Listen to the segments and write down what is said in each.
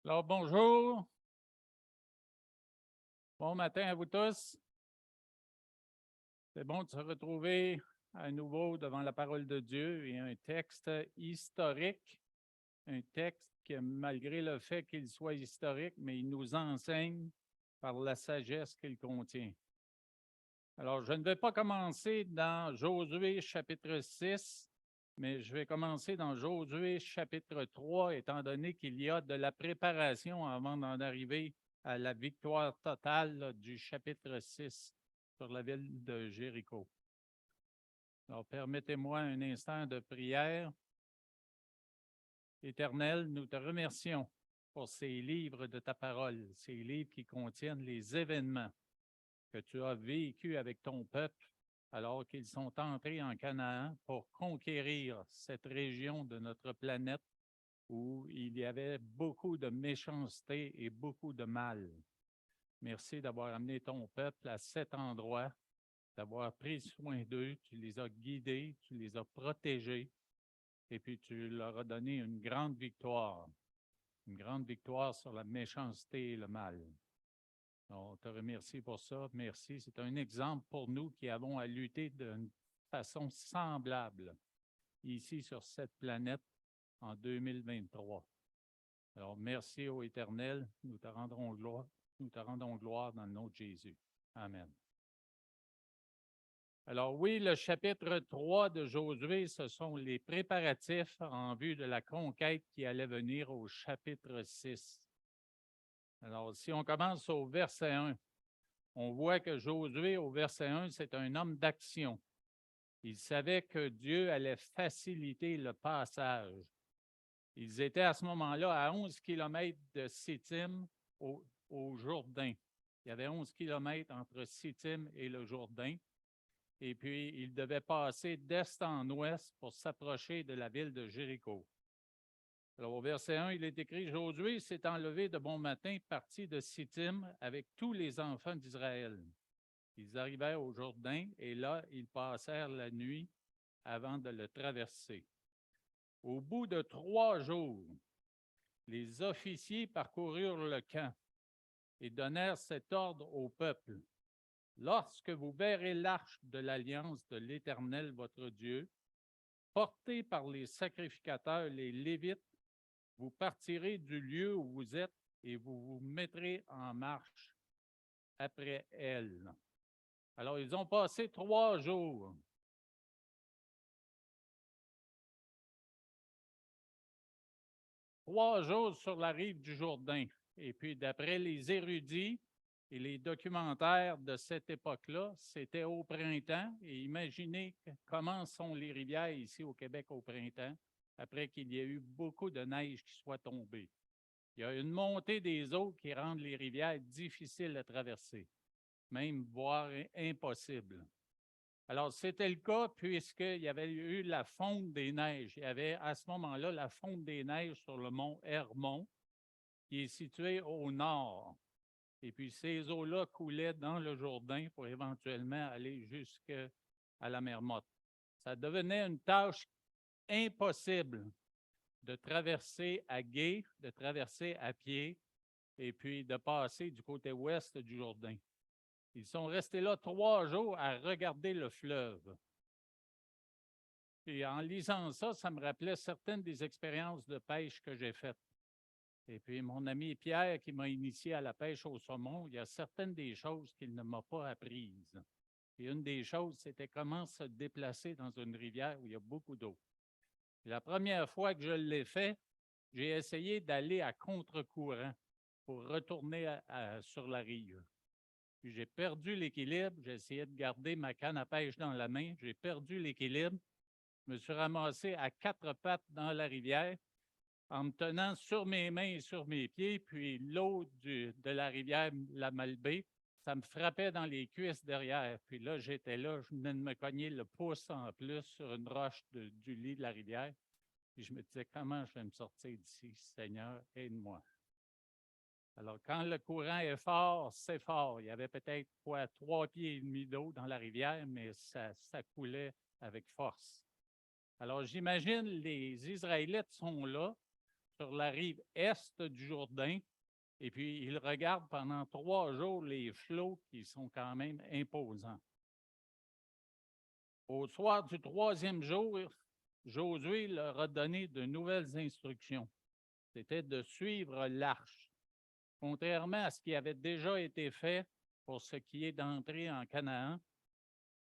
Alors, bonjour. Bon matin à vous tous. C'est bon de se retrouver à nouveau devant la parole de Dieu et un texte historique, un texte qui, malgré le fait qu'il soit historique, mais il nous enseigne par la sagesse qu'il contient. Alors, je ne vais pas commencer dans Josué chapitre 6, mais je vais commencer dans Josué chapitre 3, étant donné qu'il y a de la préparation avant d'en arriver à la victoire totale du chapitre 6 sur la ville de Jéricho. Alors, permettez-moi un instant de prière. Éternel, nous te remercions pour ces livres de ta parole, ces livres qui contiennent les événements que tu as vécus avec ton peuple alors qu'ils sont entrés en Canaan pour conquérir cette région de notre planète où il y avait beaucoup de méchanceté et beaucoup de mal. Merci d'avoir amené ton peuple à cet endroit, d'avoir pris soin d'eux, tu les as guidés, tu les as protégés, et puis tu leur as donné une grande victoire sur la méchanceté et le mal. On te remercie pour ça. Merci. C'est un exemple pour nous qui avons à lutter d'une façon semblable ici sur cette planète en 2023. Alors, merci ô Éternel. Nous te rendons gloire. Nous te rendons gloire dans le nom de Jésus. Amen. Alors oui, le chapitre 3 de Josué, ce sont les préparatifs en vue de la conquête qui allait venir au chapitre 6. Alors, si on commence au verset 1, on voit que Josué, au verset 1, c'est un homme d'action. Il savait que Dieu allait faciliter le passage. Ils étaient à ce moment-là à 11 kilomètres de Sittim au Jourdain. Il y avait 11 kilomètres entre Sittim et le Jourdain. Et puis, ils devaient passer d'est en ouest pour s'approcher de la ville de Jéricho. Alors, au verset 1, il est écrit « Josué s'est enlevé de bon matin, parti de Sittim avec tous les enfants d'Israël. Ils arrivèrent au Jourdain et là, ils passèrent la nuit avant de le traverser. Au bout de 3 jours, les officiers parcoururent le camp et donnèrent cet ordre au peuple. Lorsque vous verrez l'arche de l'alliance de l'Éternel, votre Dieu, portée par les sacrificateurs, les Lévites, vous partirez du lieu où vous êtes et vous vous mettrez en marche après elle. Alors, ils ont passé 3 jours. 3 jours sur la rive du Jourdain. Et puis, d'après les érudits et les documentaires de cette époque-là, c'était au printemps. Et imaginez comment sont les rivières ici au Québec au printemps, après qu'il y ait eu beaucoup de neige qui soit tombée. Il y a une montée des eaux qui rendent les rivières difficiles à traverser, même voire impossible. Alors, c'était le cas puisqu'il y avait eu la fonte des neiges. Il y avait à ce moment-là la fonte des neiges sur le mont Hermon, qui est situé au nord. Et puis, ces eaux-là coulaient dans le Jourdain pour éventuellement aller jusqu'à la mer Morte. Ça devenait une tâche impossible de traverser à gué, de traverser à pied, et puis de passer du côté ouest du Jourdain. Ils sont restés là 3 jours à regarder le fleuve. Et en lisant ça, ça me rappelait certaines des expériences de pêche que j'ai faites. Et puis, mon ami Pierre, qui m'a initié à la pêche au saumon, il y a certaines des choses qu'il ne m'a pas apprises. Et une des choses, c'était comment se déplacer dans une rivière où il y a beaucoup d'eau. La première fois que je l'ai fait, j'ai essayé d'aller à contre-courant pour retourner sur la rive. Puis j'ai perdu l'équilibre, j'ai essayé de garder ma canne à pêche dans la main, j'ai perdu l'équilibre, je me suis ramassé à 4 pattes dans la rivière en me tenant sur mes mains et sur mes pieds, puis l'eau de la rivière, la Malbaie, ça me frappait dans les cuisses derrière. Puis là, j'étais là, je venais de me cogner le pouce en plus sur une roche du lit de la rivière. Puis je me disais, comment je vais me sortir d'ici? Seigneur, aide-moi. Alors, quand le courant est fort, c'est fort. Il y avait peut-être 3 pieds et demi d'eau dans la rivière, mais ça coulait avec force. Alors, j'imagine les Israélites sont là, sur la rive est du Jourdain, et puis il regarde pendant 3 jours les flots qui sont quand même imposants. Au soir du 3e jour, Josué leur a donné de nouvelles instructions. C'était de suivre l'arche. Contrairement à ce qui avait déjà été fait pour ce qui est d'entrer en Canaan,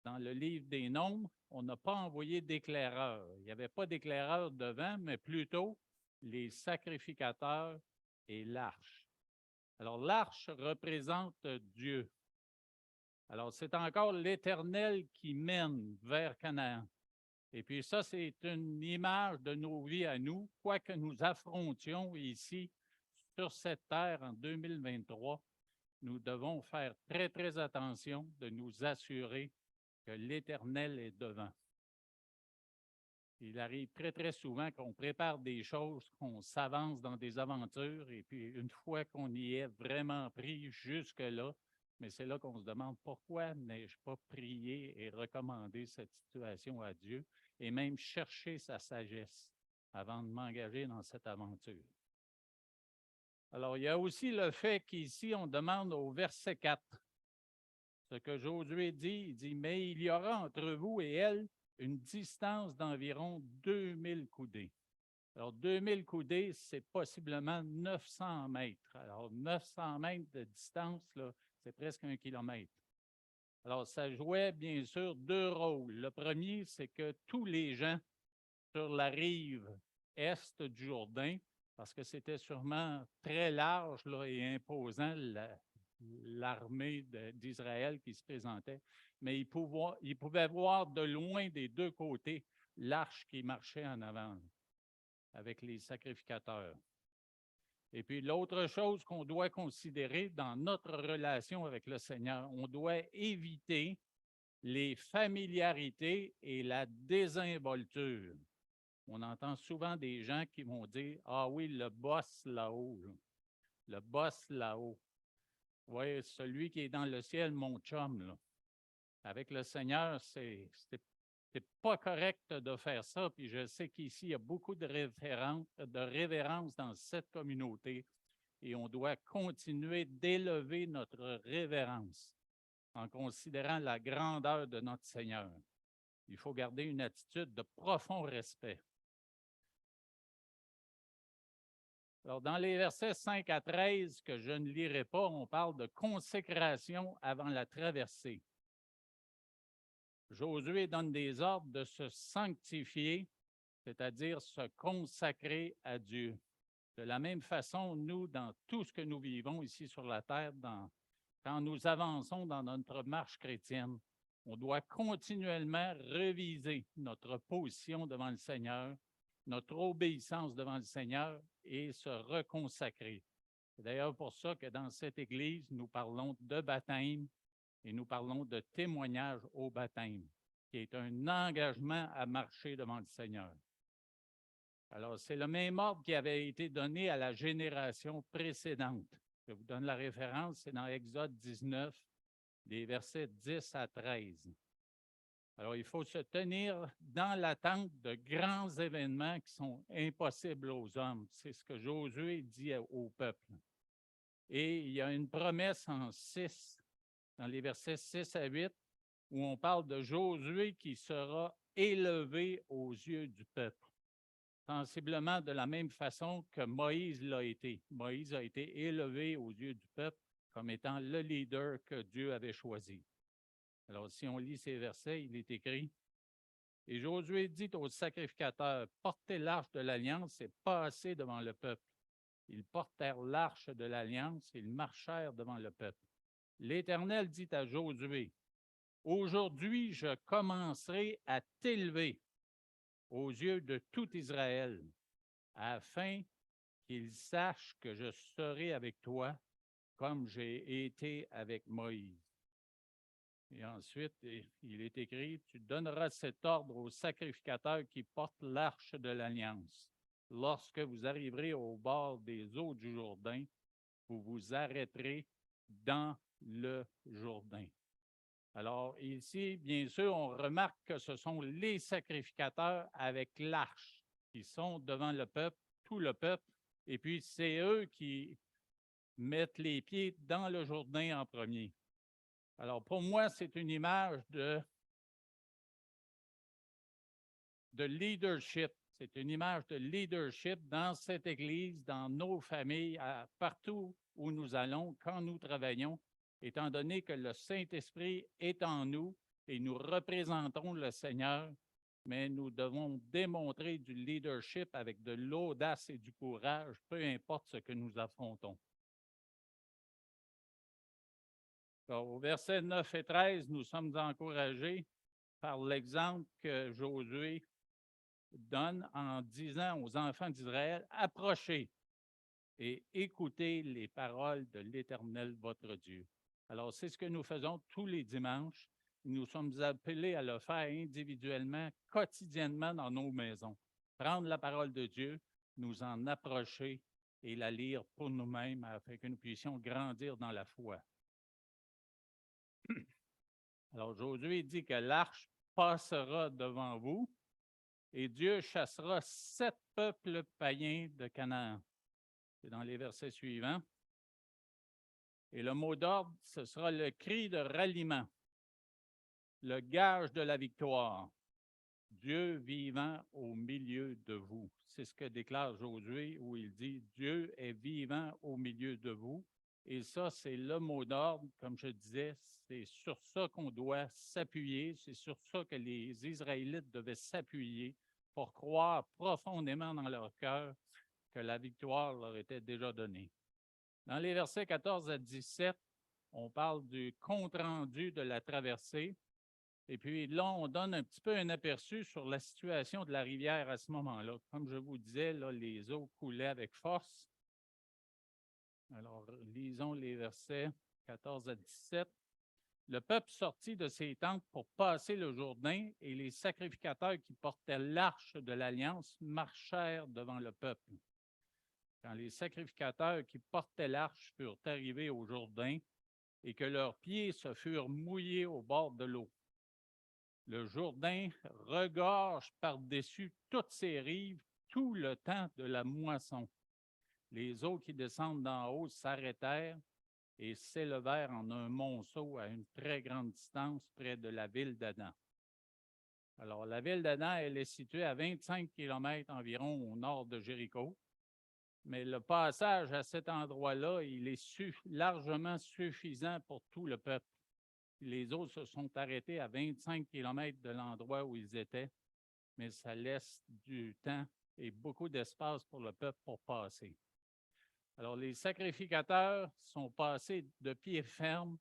dans le livre des Nombres, on n'a pas envoyé d'éclaireurs. Il n'y avait pas d'éclaireurs devant, mais plutôt les sacrificateurs et l'arche. Alors, l'arche représente Dieu. Alors, c'est encore l'Éternel qui mène vers Canaan. Et puis ça, c'est une image de nos vies à nous, quoi que nous affrontions ici sur cette terre en 2023. Nous devons faire très, très attention de nous assurer que l'Éternel est devant. Il arrive très, très souvent qu'on prépare des choses, qu'on s'avance dans des aventures, et puis une fois qu'on y est vraiment pris jusque-là, mais c'est là qu'on se demande pourquoi n'ai-je pas prié et recommandé cette situation à Dieu et même cherché sa sagesse avant de m'engager dans cette aventure. Alors, il y a aussi le fait qu'ici, on demande au verset 4, ce que Josué dit, il dit, « Mais il y aura entre vous et elle une distance d'environ 2000 coudées. » Alors, 2000 coudées, c'est possiblement 900 mètres. Alors, 900 mètres de distance, là, c'est presque 1 kilomètre. Alors, ça jouait bien sûr 2 rôles. Le premier, c'est que tous les gens sur la rive est du Jourdain, parce que c'était sûrement très large là, et imposant l'armée d'Israël qui se présentait, mais ils pouvaient voir de loin des 2 côtés l'arche qui marchait en avant avec les sacrificateurs. Et puis l'autre chose qu'on doit considérer dans notre relation avec le Seigneur, on doit éviter les familiarités et la désinvolture. On entend souvent des gens qui vont dire « Ah oui, le boss là-haut, le boss là-haut. Oui, celui qui est dans le ciel, mon chum. Là. » Avec le Seigneur, c'est pas correct de faire ça. Puis je sais qu'ici, il y a beaucoup de révérence dans cette communauté et on doit continuer d'élever notre révérence en considérant la grandeur de notre Seigneur. Il faut garder une attitude de profond respect. Alors, dans les versets 5 à 13, que je ne lirai pas, on parle de consécration avant la traversée. Josué donne des ordres de se sanctifier, c'est-à-dire se consacrer à Dieu. De la même façon, nous, dans tout ce que nous vivons ici sur la terre, quand nous avançons dans notre marche chrétienne, on doit continuellement réviser notre position devant le Seigneur, notre obéissance devant le Seigneur et se reconsacrer. C'est d'ailleurs pour ça que dans cette Église, nous parlons de baptême et nous parlons de témoignage au baptême, qui est un engagement à marcher devant le Seigneur. Alors, c'est le même ordre qui avait été donné à la génération précédente. Je vous donne la référence, c'est dans Exode 19, des versets 10 à 13. Alors, il faut se tenir dans l'attente de grands événements qui sont impossibles aux hommes. C'est ce que Josué dit au peuple. Et il y a une promesse en 6, dans les versets 6 à 8, où on parle de Josué qui sera élevé aux yeux du peuple. Sensiblement de la même façon que Moïse l'a été. Moïse a été élevé aux yeux du peuple comme étant le leader que Dieu avait choisi. Alors, si on lit ces versets, il est écrit « Et Josué dit aux sacrificateurs, portez l'arche de l'Alliance et passez devant le peuple. Ils portèrent l'arche de l'Alliance et ils marchèrent devant le peuple. L'Éternel dit à Josué, « Aujourd'hui, je commencerai à t'élever aux yeux de tout Israël, afin qu'ils sachent que je serai avec toi comme j'ai été avec Moïse. » Et ensuite, il est écrit, « Tu donneras cet ordre aux sacrificateurs qui portent l'arche de l'Alliance. Lorsque vous arriverez au bord des eaux du Jourdain, vous vous arrêterez dans le Jourdain. » Alors ici, bien sûr, on remarque que ce sont les sacrificateurs avec l'arche qui sont devant le peuple, tout le peuple, Et puis, c'est eux qui mettent les pieds dans le Jourdain en premier. Alors, pour moi, c'est une image de leadership. C'est une image de leadership dans cette Église, dans nos familles, partout où nous allons, quand nous travaillons, étant donné que le Saint-Esprit est en nous et nous représentons le Seigneur, mais nous devons démontrer du leadership avec de l'audace et du courage, peu importe ce que nous affrontons. Alors, au verset 9 et 13, nous sommes encouragés par l'exemple que Josué donne en disant aux enfants d'Israël, approchez et écoutez les paroles de l'Éternel, votre Dieu. Alors, c'est ce que nous faisons tous les dimanches. Nous sommes appelés à le faire individuellement, quotidiennement dans nos maisons. Prendre la parole de Dieu, nous en approcher et la lire pour nous-mêmes afin que nous puissions grandir dans la foi. Alors, Josué dit que l'arche passera devant vous et Dieu chassera 7 peuples païens de Canaan. C'est dans les versets suivants. Et le mot d'ordre, ce sera le cri de ralliement, le gage de la victoire. Dieu vivant au milieu de vous. C'est ce que déclare Josué où il dit « Dieu est vivant au milieu de vous ». Et ça, c'est le mot d'ordre, comme je disais, c'est sur ça qu'on doit s'appuyer, c'est sur ça que les Israélites devaient s'appuyer pour croire profondément dans leur cœur que la victoire leur était déjà donnée. Dans les versets 14 à 17, on parle du compte-rendu de la traversée. Et puis là, on donne un petit peu un aperçu sur la situation de la rivière à ce moment-là. Comme je vous disais, là, les eaux coulaient avec force. Alors, lisons les versets 14 à 17. Le peuple sortit de ses tentes pour passer le Jourdain et les sacrificateurs qui portaient l'arche de l'Alliance marchèrent devant le peuple. Quand les sacrificateurs qui portaient l'arche furent arrivés au Jourdain et que leurs pieds se furent mouillés au bord de l'eau, le Jourdain regorge par-dessus toutes ses rives tout le temps de la moisson. Les eaux qui descendent d'en haut s'arrêtèrent et s'élevèrent en un monceau à une très grande distance près de la ville d'Adam. Alors, la ville d'Adam, elle est située à 25 km environ au nord de Jéricho, mais le passage à cet endroit-là, il est largement suffisant pour tout le peuple. Les autres se sont arrêtés à 25 km de l'endroit où ils étaient, mais ça laisse du temps et beaucoup d'espace pour le peuple pour passer. Alors, les sacrificateurs sont passés de pied ferme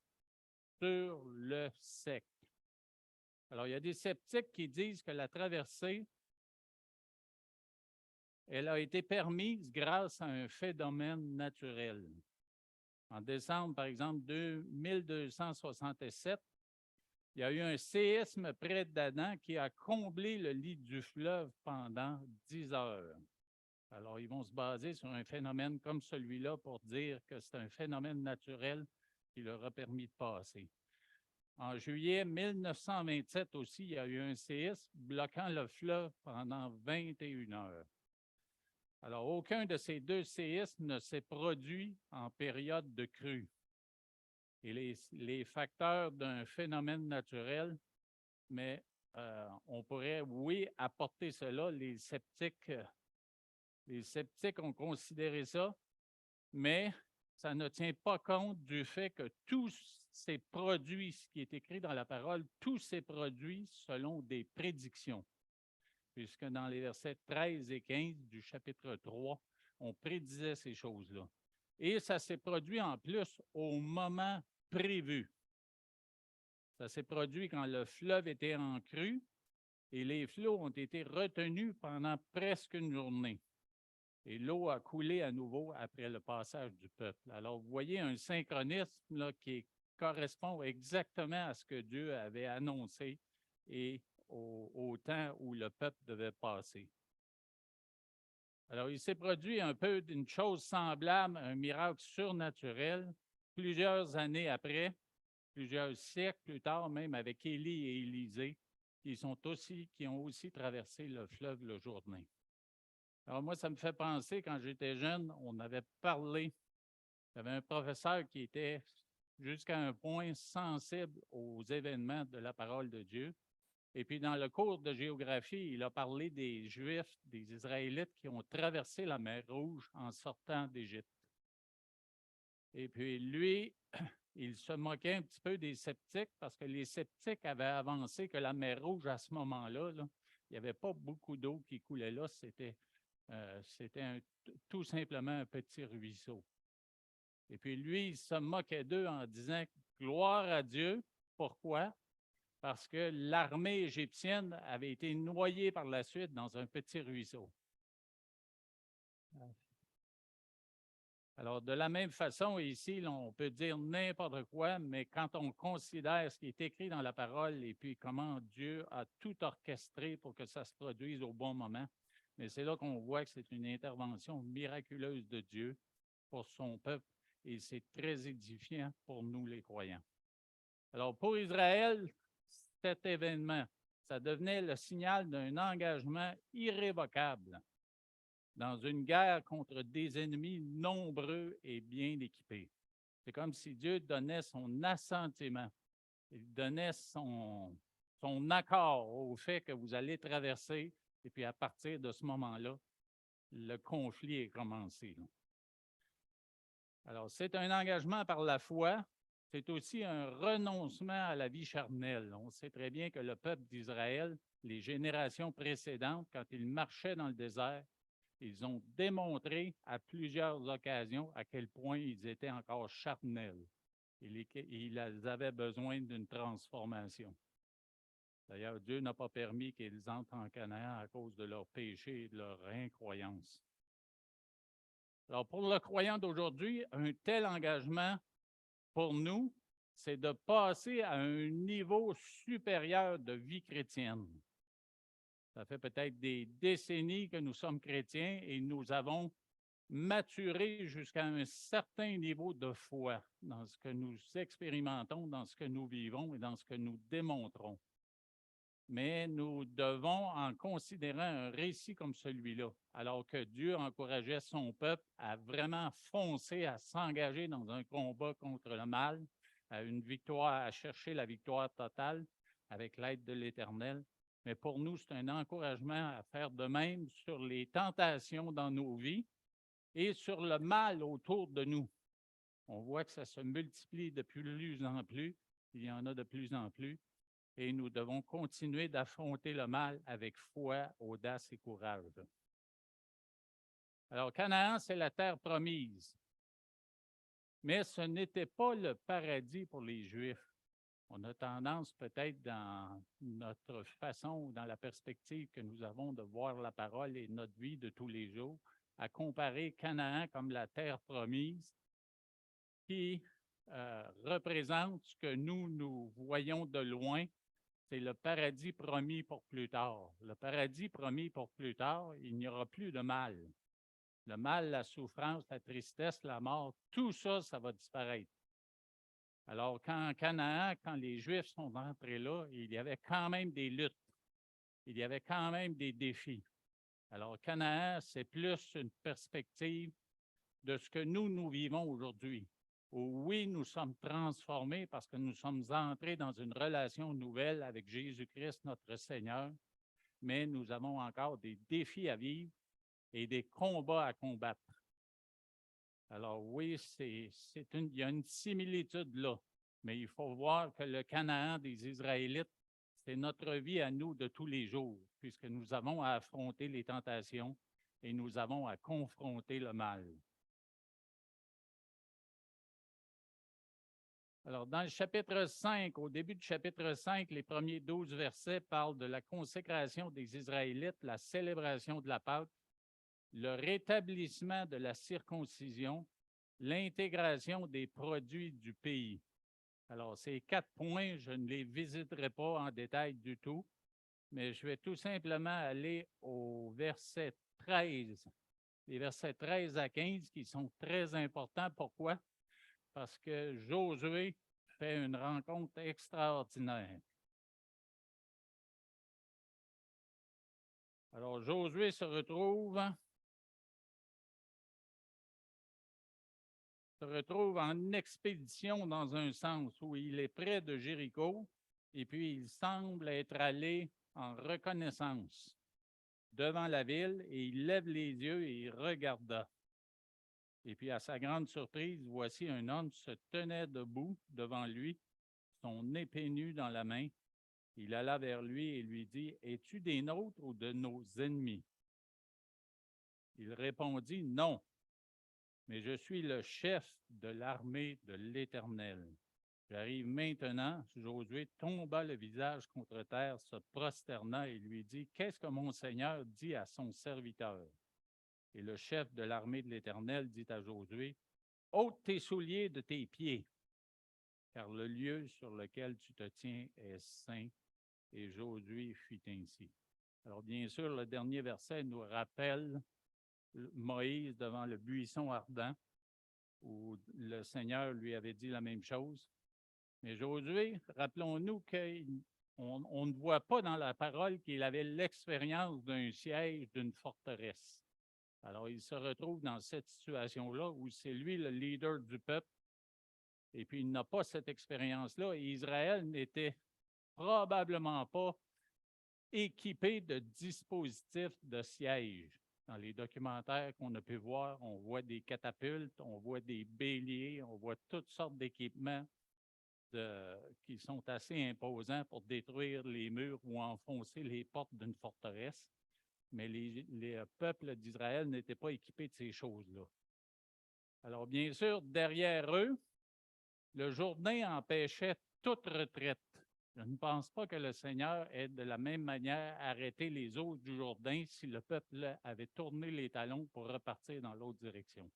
sur le sec. Alors, il y a des sceptiques qui disent que la traversée, elle a été permise grâce à un phénomène naturel. En décembre, par exemple, 1267, il y a eu un séisme près d'Adam qui a comblé le lit du fleuve pendant 10 heures. Alors, ils vont se baser sur un phénomène comme celui-là pour dire que c'est un phénomène naturel qui leur a permis de passer. En juillet 1927 aussi, il y a eu un séisme bloquant le fleuve pendant 21 heures. Alors, aucun de ces deux séismes ne s'est produit en période de crue. Et les facteurs d'un phénomène naturel, mais on pourrait, oui, apporter cela. Les sceptiques ont considéré ça, mais ça ne tient pas compte du fait que tous ces produits, ce qui est écrit dans la parole, tous ces produits selon des prédictions. Puisque dans les versets 13 et 15 du chapitre 3, on prédisait ces choses-là. Et ça s'est produit en plus au moment prévu. Ça s'est produit quand le fleuve était en crue et les flots ont été retenus pendant presque une journée. Et l'eau a coulé à nouveau après le passage du peuple. Alors, vous voyez un synchronisme là, qui correspond exactement à ce que Dieu avait annoncé et au temps où le peuple devait passer. Alors, il s'est produit un peu d'une chose semblable, un miracle surnaturel, plusieurs années après, plusieurs siècles plus tard, même avec Élie et Élisée, qui ont aussi traversé le fleuve le Jourdain. Alors moi, ça me fait penser, quand j'étais jeune, on avait parlé, il y avait un professeur qui était jusqu'à un point sensible aux événements de la parole de Dieu. Et puis, dans le cours de géographie, il a parlé des Juifs, des Israélites qui ont traversé la mer Rouge en sortant d'Égypte. Et puis, lui, il se moquait un petit peu des sceptiques parce que les sceptiques avaient avancé que la mer Rouge, à ce moment-là, là, il n'y avait pas beaucoup d'eau qui coulait là. C'était tout simplement un petit ruisseau. Et puis, lui, il se moquait d'eux en disant gloire à Dieu. Pourquoi? Parce que l'armée égyptienne avait été noyée par la suite dans un petit ruisseau. Alors, de la même façon, ici, là, on peut dire n'importe quoi, mais quand on considère ce qui est écrit dans la parole et puis comment Dieu a tout orchestré pour que ça se produise au bon moment, mais c'est là qu'on voit que c'est une intervention miraculeuse de Dieu pour son peuple et c'est très édifiant pour nous, les croyants. Alors, pour Israël, cet événement, ça devenait le signal d'un engagement irrévocable dans une guerre contre des ennemis nombreux et bien équipés. C'est comme si Dieu donnait son assentiment, il donnait son accord au fait que vous allez traverser, et puis à partir de ce moment-là, le conflit est commencé. Alors, c'est un engagement par la foi, c'est aussi un renoncement à la vie charnelle. On sait très bien que le peuple d'Israël, les générations précédentes, quand ils marchaient dans le désert, ils ont démontré à plusieurs occasions à quel point ils étaient encore charnels. Ils avaient besoin d'une transformation. D'ailleurs, Dieu n'a pas permis qu'ils entrent en Canaan à cause de leur péché et de leur incroyance. Alors, pour le croyant d'aujourd'hui, un tel engagement, pour nous, c'est de passer à un niveau supérieur de vie chrétienne. Ça fait peut-être des décennies que nous sommes chrétiens et nous avons maturé jusqu'à un certain niveau de foi dans ce que nous expérimentons, dans ce que nous vivons et dans ce que nous démontrons. Mais nous devons, en considérant un récit comme celui-là, alors que Dieu encourageait son peuple à vraiment foncer, à s'engager dans un combat contre le mal, à une victoire, à chercher la victoire totale avec l'aide de l'Éternel. Mais pour nous, c'est un encouragement à faire de même sur les tentations dans nos vies et sur le mal autour de nous. On voit que ça se multiplie de plus en plus, il y en a de plus en plus, et nous devons continuer d'affronter le mal avec foi, audace et courage. Alors, Canaan, c'est la terre promise, mais ce n'était pas le paradis pour les Juifs. On a tendance peut-être dans notre façon ou dans la perspective que nous avons de voir la parole et notre vie de tous les jours à comparer Canaan comme la terre promise qui représente ce que nous voyons de loin. C'est le paradis promis pour plus tard. Le paradis promis pour plus tard, il n'y aura plus de mal. Le mal, la souffrance, la tristesse, la mort, tout ça, ça va disparaître. Alors, quand Canaan, quand les Juifs sont entrés là, il y avait quand même des luttes. Il y avait quand même des défis. Alors, Canaan, c'est plus une perspective de ce que nous vivons aujourd'hui. Oui, nous sommes transformés parce que nous sommes entrés dans une relation nouvelle avec Jésus-Christ, notre Seigneur, mais nous avons encore des défis à vivre et des combats à combattre. Alors oui, il y a une similitude là, mais il faut voir que le Canaan des Israélites, c'est notre vie à nous de tous les jours, puisque nous avons à affronter les tentations et nous avons à confronter le mal. Alors, dans le chapitre 5, au début du chapitre 5, les premiers 12 versets parlent de la consécration des Israélites, la célébration de la Pâque, le rétablissement de la circoncision, l'intégration des produits du pays. Alors, ces 4 points, je ne les visiterai pas en détail du tout, mais je vais tout simplement aller au verset 13, les versets 13 à 15 qui sont très importants. Pourquoi? Parce que Josué fait une rencontre extraordinaire. Alors, Josué se retrouve se retrouve en expédition dans un sens où il est près de Jéricho et puis il semble être allé en reconnaissance devant la ville et il lève les yeux et il regarda. Et puis à sa grande surprise, voici un homme se tenait debout devant lui, son épée nue dans la main. Il alla vers lui et lui dit, « Es-tu des nôtres ou de nos ennemis? » Il répondit, « Non, mais je suis le chef de l'armée de l'Éternel. J'arrive maintenant. » Josué tomba le visage contre terre, se prosterna et lui dit, « Qu'est-ce que mon Seigneur dit à son serviteur? » Et le chef de l'armée de l'Éternel dit à Josué, « Ôte tes souliers de tes pieds, car le lieu sur lequel tu te tiens est saint. » Et Josué fit ainsi. Alors bien sûr, le dernier verset nous rappelle Moïse devant le buisson ardent, où le Seigneur lui avait dit la même chose. Mais Josué, rappelons-nous qu'on ne voit pas dans la parole qu'il avait l'expérience d'un siège d'une forteresse. Alors, il se retrouve dans cette situation-là où c'est lui le leader du peuple, et puis il n'a pas cette expérience-là, et Israël n'était probablement pas équipé de dispositifs de siège. Dans les documentaires qu'on a pu voir, on voit des catapultes, on voit des béliers, on voit toutes sortes d'équipements qui sont assez imposants pour détruire les murs ou enfoncer les portes d'une forteresse. Mais les peuples d'Israël n'étaient pas équipés de ces choses-là. Alors, bien sûr, derrière eux, le Jourdain empêchait toute retraite. Je ne pense pas que le Seigneur ait de la même manière arrêté les eaux du Jourdain si le peuple avait tourné les talons pour repartir dans l'autre direction.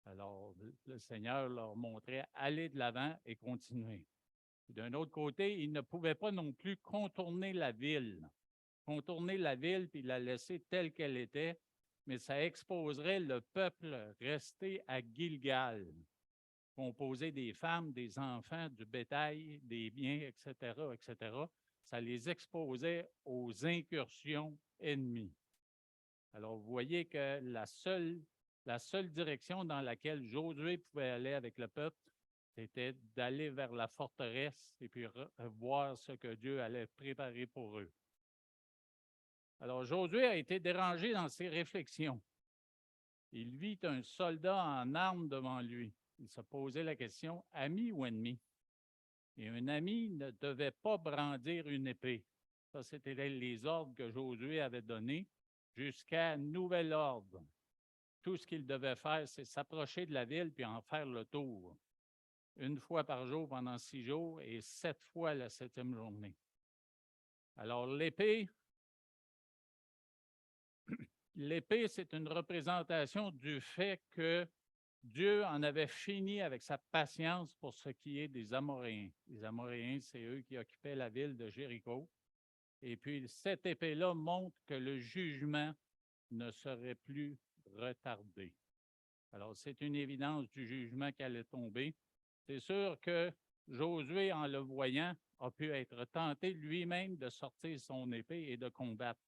Alors, le Seigneur leur montrait aller de l'avant et continuer. D'un autre côté, ils ne pouvaient pas non plus contourner la ville puis la laisser telle qu'elle était, mais ça exposerait le peuple resté à Gilgal, composé des femmes, des enfants, du bétail, des biens, etc., etc. Ça les exposait aux incursions ennemies. Alors, vous voyez que la seule direction dans laquelle Josué pouvait aller avec le peuple, c'était d'aller vers la forteresse et puis voir ce que Dieu allait préparer pour eux. Alors, Josué a été dérangé dans ses réflexions. Il vit un soldat en armes devant lui. Il se posait la question, ami ou ennemi? Et un ami ne devait pas brandir une épée. Ça, c'était les ordres que Josué avait donnés jusqu'à nouvel ordre. Tout ce qu'il devait faire, c'est s'approcher de la ville puis en faire le tour. Une fois par jour pendant 6 jours et 7 fois la 7e journée. Alors, l'épée, c'est une représentation du fait que Dieu en avait fini avec sa patience pour ce qui est des Amoréens. Les Amoréens, c'est eux qui occupaient la ville de Jéricho. Et puis, cette épée-là montre que le jugement ne serait plus retardé. Alors, c'est une évidence du jugement qui allait tomber. C'est sûr que Josué, en le voyant, a pu être tenté lui-même de sortir son épée et de combattre.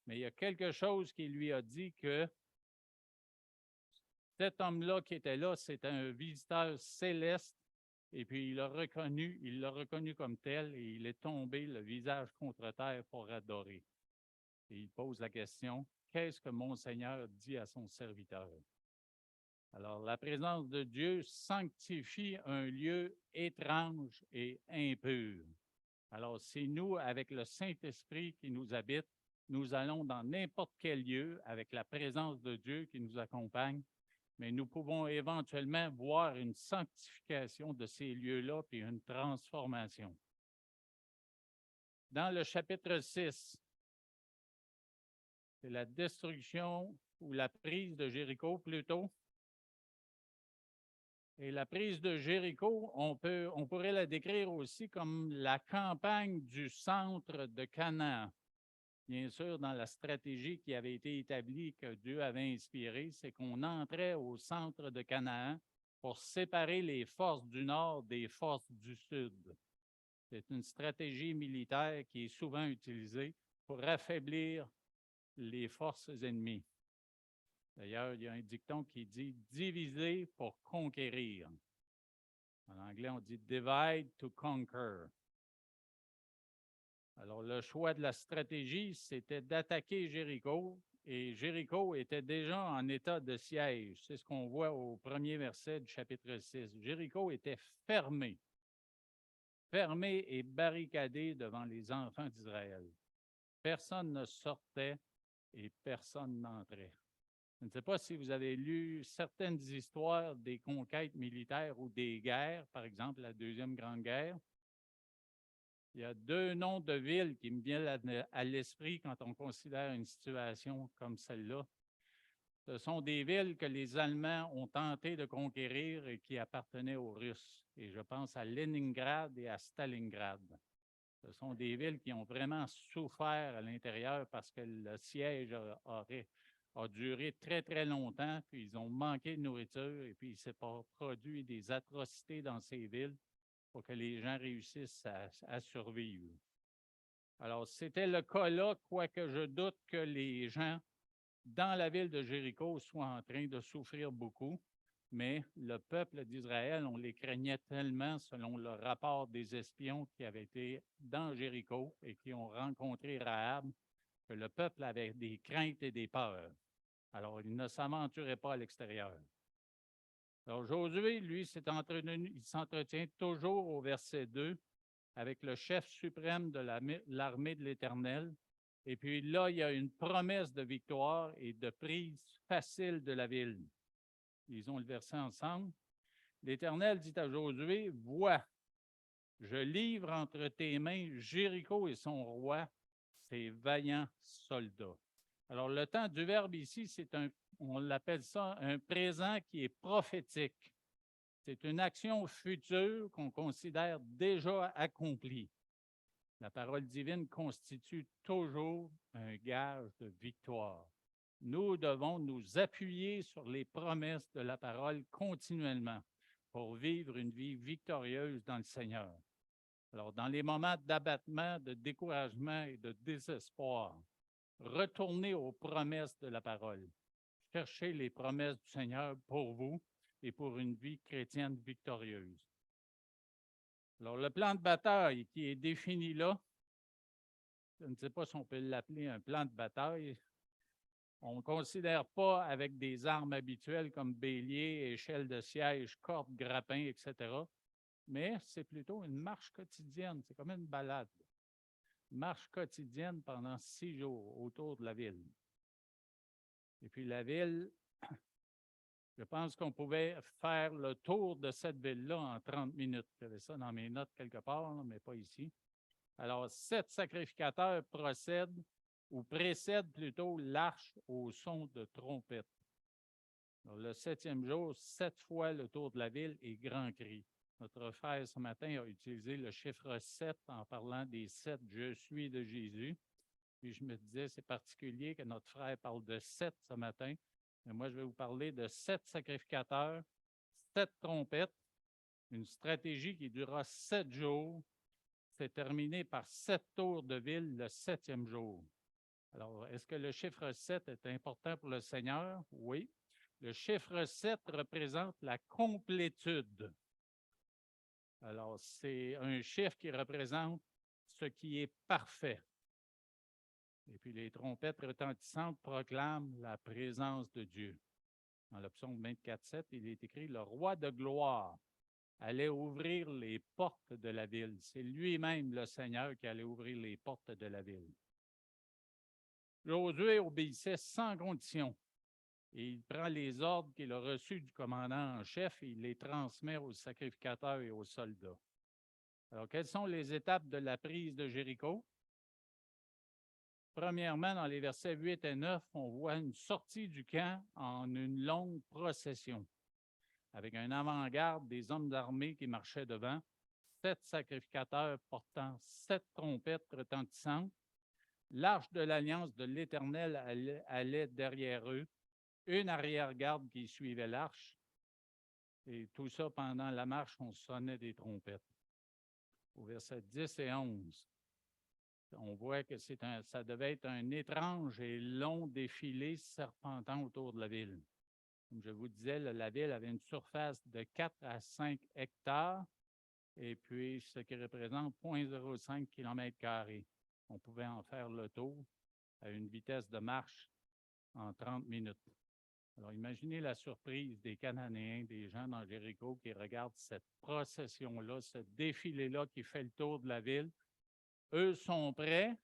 Mais il y a quelque chose qui lui a dit que cet homme-là qui était là, c'était un visiteur céleste, et puis il l'a reconnu comme tel, et il est tombé le visage contre terre pour adorer. Et il pose la question, qu'est-ce que mon Seigneur dit à son serviteur? Alors, la présence de Dieu sanctifie un lieu étrange et impur. Alors, c'est nous, avec le Saint-Esprit qui nous habite, nous allons dans n'importe quel lieu avec la présence de Dieu qui nous accompagne, mais nous pouvons éventuellement voir une sanctification de ces lieux-là puis une transformation. Dans le chapitre 6, c'est la destruction ou la prise de Jéricho plutôt. Et la prise de Jéricho, on pourrait la décrire aussi comme la campagne du centre de Canaan. Bien sûr, dans la stratégie qui avait été établie, que Dieu avait inspirée, c'est qu'on entrait au centre de Canaan pour séparer les forces du nord des forces du sud. C'est une stratégie militaire qui est souvent utilisée pour affaiblir les forces ennemies. D'ailleurs, il y a un dicton qui dit diviser pour conquérir. En anglais, on dit divide to conquer. Alors, le choix de la stratégie, c'était d'attaquer Jéricho. Et Jéricho était déjà en état de siège. C'est ce qu'on voit au premier verset du chapitre 6. Jéricho était fermé et barricadé devant les enfants d'Israël. Personne ne sortait et personne n'entrait. Je ne sais pas si vous avez lu certaines histoires des conquêtes militaires ou des guerres, par exemple la Deuxième Grande Guerre. Il y a deux noms de villes qui me viennent à l'esprit quand on considère une situation comme celle-là. Ce sont des villes que les Allemands ont tenté de conquérir et qui appartenaient aux Russes. Et je pense à Leningrad et à Stalingrad. Ce sont des villes qui ont vraiment souffert à l'intérieur parce que le siège a duré très, très longtemps, puis ils ont manqué de nourriture et puis il s'est produit des atrocités dans ces villes pour que les gens réussissent à survivre. Alors, c'était le cas là, quoique je doute que les gens dans la ville de Jéricho soient en train de souffrir beaucoup, mais le peuple d'Israël, on les craignait tellement, selon le rapport des espions qui avaient été dans Jéricho et qui ont rencontré Rahab, que le peuple avait des craintes et des peurs. Alors, il ne s'aventurait pas à l'extérieur. Alors, Josué, lui, il s'entretient toujours au verset 2 avec le chef suprême de l'armée de l'Éternel. Et puis là, il y a une promesse de victoire et de prise facile de la ville. Ils ont le verset ensemble. L'Éternel dit à Josué, « Vois, je livre entre tes mains Jéricho et son roi, ses vaillants soldats. » Alors, le temps du verbe ici, on l'appelle ça un présent qui est prophétique. C'est une action future qu'on considère déjà accomplie. La parole divine constitue toujours un gage de victoire. Nous devons nous appuyer sur les promesses de la parole continuellement pour vivre une vie victorieuse dans le Seigneur. Alors, dans les moments d'abattement, de découragement et de désespoir, retournez aux promesses de la parole. Cherchez les promesses du Seigneur pour vous et pour une vie chrétienne victorieuse. Alors, le plan de bataille qui est défini là, je ne sais pas si on peut l'appeler un plan de bataille. On ne considère pas avec des armes habituelles comme bélier, échelle de siège, corde, grappin, etc. Mais c'est plutôt une marche quotidienne. C'est comme une balade. Marche quotidienne pendant 6 jours autour de la ville. Et puis la ville, je pense qu'on pouvait faire le tour de cette ville-là en 30 minutes. J'avais ça dans mes notes quelque part, mais pas ici. Alors, 7 sacrificateurs procèdent ou précèdent plutôt l'arche au son de trompette. Alors, le 7e jour, 7 fois le tour de la ville et grand cri. Notre frère ce matin a utilisé le chiffre 7 en parlant des 7 « Je suis » de Jésus. Puis je me disais, c'est particulier que notre frère parle de 7 ce matin. Mais moi, je vais vous parler de 7 sacrificateurs, 7 trompettes, une stratégie qui durera 7 jours. C'est terminé par 7 tours de ville le 7e jour. Alors, est-ce que le chiffre 7 est important pour le Seigneur? Oui. Le chiffre 7 représente la complétude. Alors, c'est un chiffre qui représente ce qui est parfait. Et puis, les trompettes retentissantes proclament la présence de Dieu. Dans le psaume 24, il est écrit « Le roi de gloire allait ouvrir les portes de la ville. » C'est lui-même, le Seigneur, qui allait ouvrir les portes de la ville. Josué obéissait sans condition. Et il prend les ordres qu'il a reçus du commandant en chef et il les transmet aux sacrificateurs et aux soldats. Alors, quelles sont les étapes de la prise de Jéricho? Premièrement, dans les versets 8 et 9, on voit une sortie du camp en une longue procession, avec un avant-garde des hommes d'armée qui marchaient devant, 7 sacrificateurs portant 7 trompettes retentissantes. L'arche de l'Alliance de l'Éternel allait derrière eux, une arrière-garde qui suivait l'arche, et tout ça pendant la marche, on sonnait des trompettes. Au verset 10 et 11. On voit que ça devait être un étrange et long défilé serpentant autour de la ville. Comme je vous disais, la ville avait une surface de 4 à 5 hectares et puis ce qui représente 0,05 km². On pouvait en faire le tour à une vitesse de marche en 30 minutes. Alors, imaginez la surprise des Cananéens, des gens dans Jéricho qui regardent cette procession-là, ce défilé-là qui fait le tour de la ville. Eux sont prêts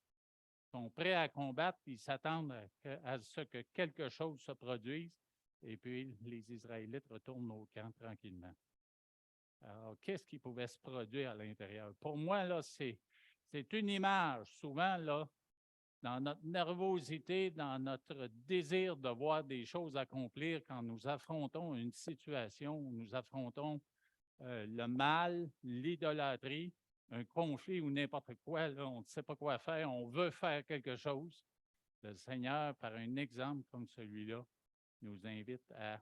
à combattre, ils s'attendent à ce que quelque chose se produise, et puis les Israélites retournent au camp tranquillement. Alors, qu'est-ce qui pouvait se produire à l'intérieur? Pour moi, là, c'est une image, souvent, là, dans notre nervosité, dans notre désir de voir des choses accomplir quand nous affrontons une situation où nous affrontons le mal, l'idolâtrie, un conflit ou n'importe quoi, là, on ne sait pas quoi faire, on veut faire quelque chose. Le Seigneur, par un exemple comme celui-là, nous invite à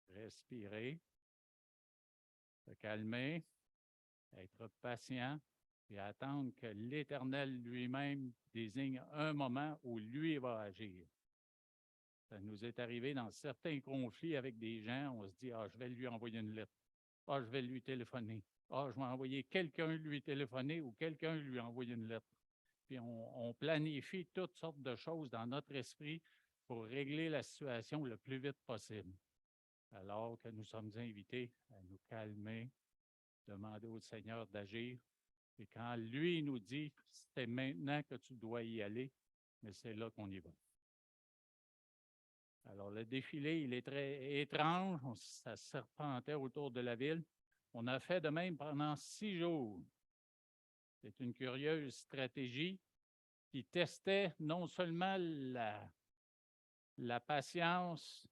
respirer, se calmer, être patient et attendre que l'Éternel lui-même désigne un moment où lui va agir. Ça nous est arrivé dans certains conflits avec des gens, on se dit, ah, je vais lui envoyer une lettre. Ah, je vais lui téléphoner. Ah, je vais envoyer quelqu'un lui téléphoner ou quelqu'un lui envoyer une lettre. Puis on planifie toutes sortes de choses dans notre esprit pour régler la situation le plus vite possible. Alors que nous sommes invités à nous calmer, demander au Seigneur d'agir. Et quand lui nous dit, c'est maintenant que tu dois y aller, mais c'est là qu'on y va. Alors, le défilé, il est très étrange. Ça serpentait autour de la ville. On a fait de même pendant 6 jours. C'est une curieuse stratégie qui testait non seulement la patience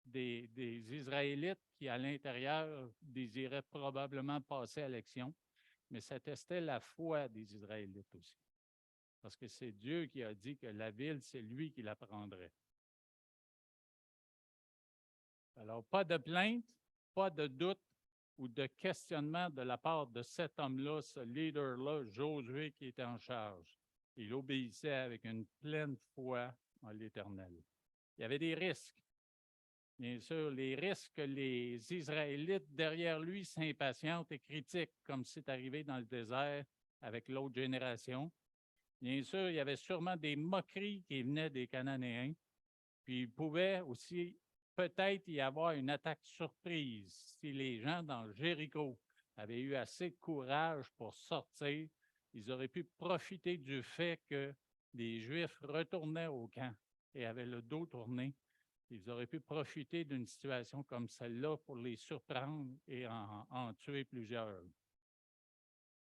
des Israélites qui, à l'intérieur, désiraient probablement passer à l'action, mais ça testait la foi des Israélites aussi. Parce que c'est Dieu qui a dit que la ville, c'est lui qui la prendrait. Alors, pas de plainte, pas de doute ou de questionnement de la part de cet homme-là, ce leader-là, Josué, qui était en charge. Il obéissait avec une pleine foi en l'Éternel. Il y avait des risques. Bien sûr, les risques que les Israélites derrière lui s'impatientent et critiquent, comme c'est arrivé dans le désert avec l'autre génération. Bien sûr, il y avait sûrement des moqueries qui venaient des Cananéens. Puis il pouvait aussi peut-être y avoir une attaque surprise si les gens dans Jéricho avaient eu assez de courage pour sortir. Ils auraient pu profiter du fait que les Juifs retournaient au camp et avaient le dos tourné. Ils auraient pu profiter d'une situation comme celle-là pour les surprendre et en tuer plusieurs.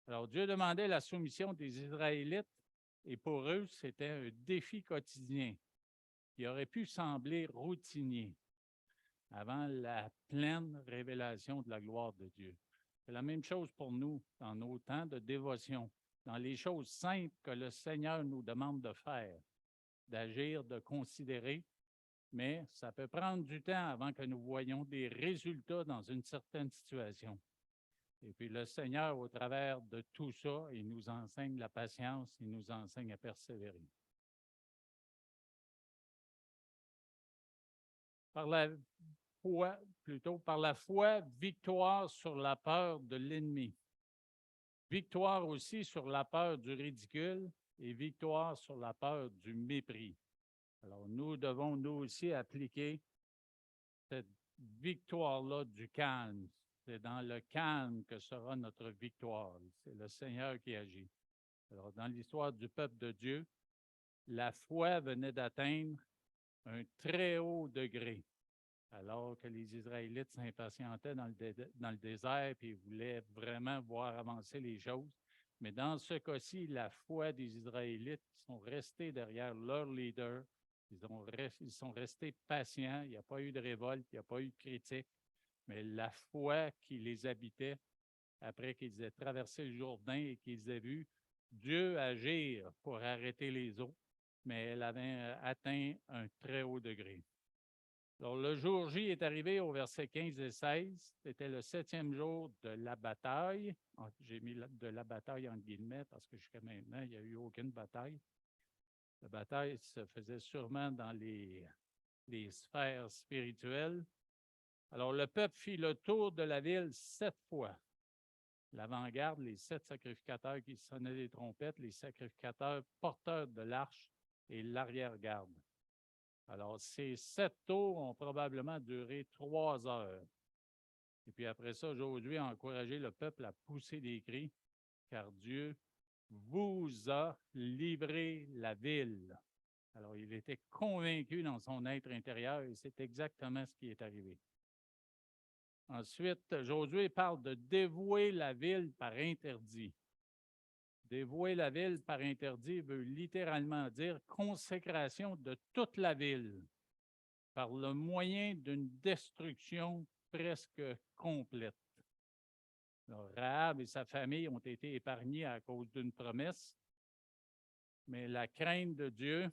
Alors Dieu demandait la soumission des Israélites et pour eux, c'était un défi quotidien qui aurait pu sembler routinier avant la pleine révélation de la gloire de Dieu. C'est la même chose pour nous dans nos temps de dévotion, dans les choses simples que le Seigneur nous demande de faire, d'agir, de considérer, mais ça peut prendre du temps avant que nous voyions des résultats dans une certaine situation. Et puis le Seigneur, au travers de tout ça, il nous enseigne la patience, il nous enseigne à persévérer. Par la foi, victoire sur la peur de l'ennemi. Victoire aussi sur la peur du ridicule et victoire sur la peur du mépris. Alors, nous devons, nous aussi, appliquer cette victoire-là du calme. C'est dans le calme que sera notre victoire. C'est le Seigneur qui agit. Alors, dans l'histoire du peuple de Dieu, la foi venait d'atteindre un très haut degré. Alors que les Israélites s'impatientaient dans le désert et voulaient vraiment voir avancer les choses. Mais dans ce cas-ci, la foi des Israélites sont restés derrière leur leader. Ils sont restés patients. Il n'y a pas eu de révolte, il n'y a pas eu de critique. Mais la foi qui les habitait, après qu'ils aient traversé le Jourdain et qu'ils aient vu Dieu agir pour arrêter les eaux, mais elle avait atteint un très haut degré. Alors, le jour J est arrivé au verset 15 et 16. C'était le 7e jour de la bataille. J'ai mis de la bataille entre guillemets parce que jusqu'à maintenant, il n'y a eu aucune bataille. La bataille se faisait sûrement dans les sphères spirituelles. Alors, le peuple fit le tour de la ville 7 fois. L'avant-garde, les 7 sacrificateurs qui sonnaient des trompettes, les sacrificateurs porteurs de l'arche et l'arrière-garde. Alors, ces 7 tours ont probablement duré 3 heures. Et puis après ça, Josué a encouragé le peuple à pousser des cris, car Dieu vous a livré la ville. Alors, il était convaincu dans son être intérieur et c'est exactement ce qui est arrivé. Ensuite, Josué parle de dévouer la ville par interdit. Dévouer la ville par interdit veut littéralement dire consécration de toute la ville par le moyen d'une destruction presque complète. Alors, Rahab et sa famille ont été épargnés à cause d'une promesse, mais la crainte de Dieu,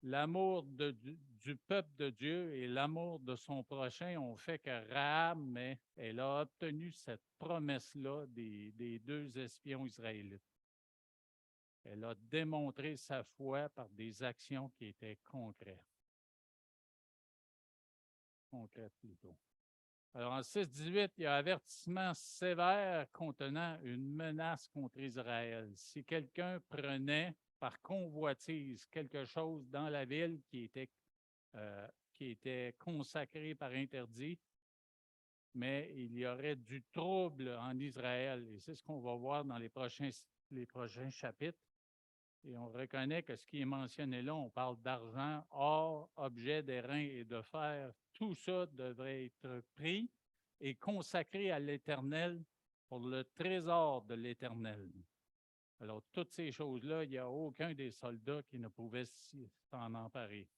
l'amour du peuple de Dieu et l'amour de son prochain ont fait que Rahab, elle a obtenu cette promesse-là des 2 espions israélites. Elle a démontré sa foi par des actions qui étaient concrètes. Concrètes plutôt. Alors, en 6-18, il y a un avertissement sévère contenant une menace contre Israël. Si quelqu'un prenait par convoitise quelque chose dans la ville qui était consacré par interdit, mais il y aurait du trouble en Israël. Et c'est ce qu'on va voir dans les prochains chapitres. Et on reconnaît que ce qui est mentionné là, on parle d'argent, or, objets, d'airain et de fer. Tout ça devrait être pris et consacré à l'Éternel pour le trésor de l'Éternel. Alors, toutes ces choses-là, il n'y a aucun des soldats qui ne pouvait s'en emparer.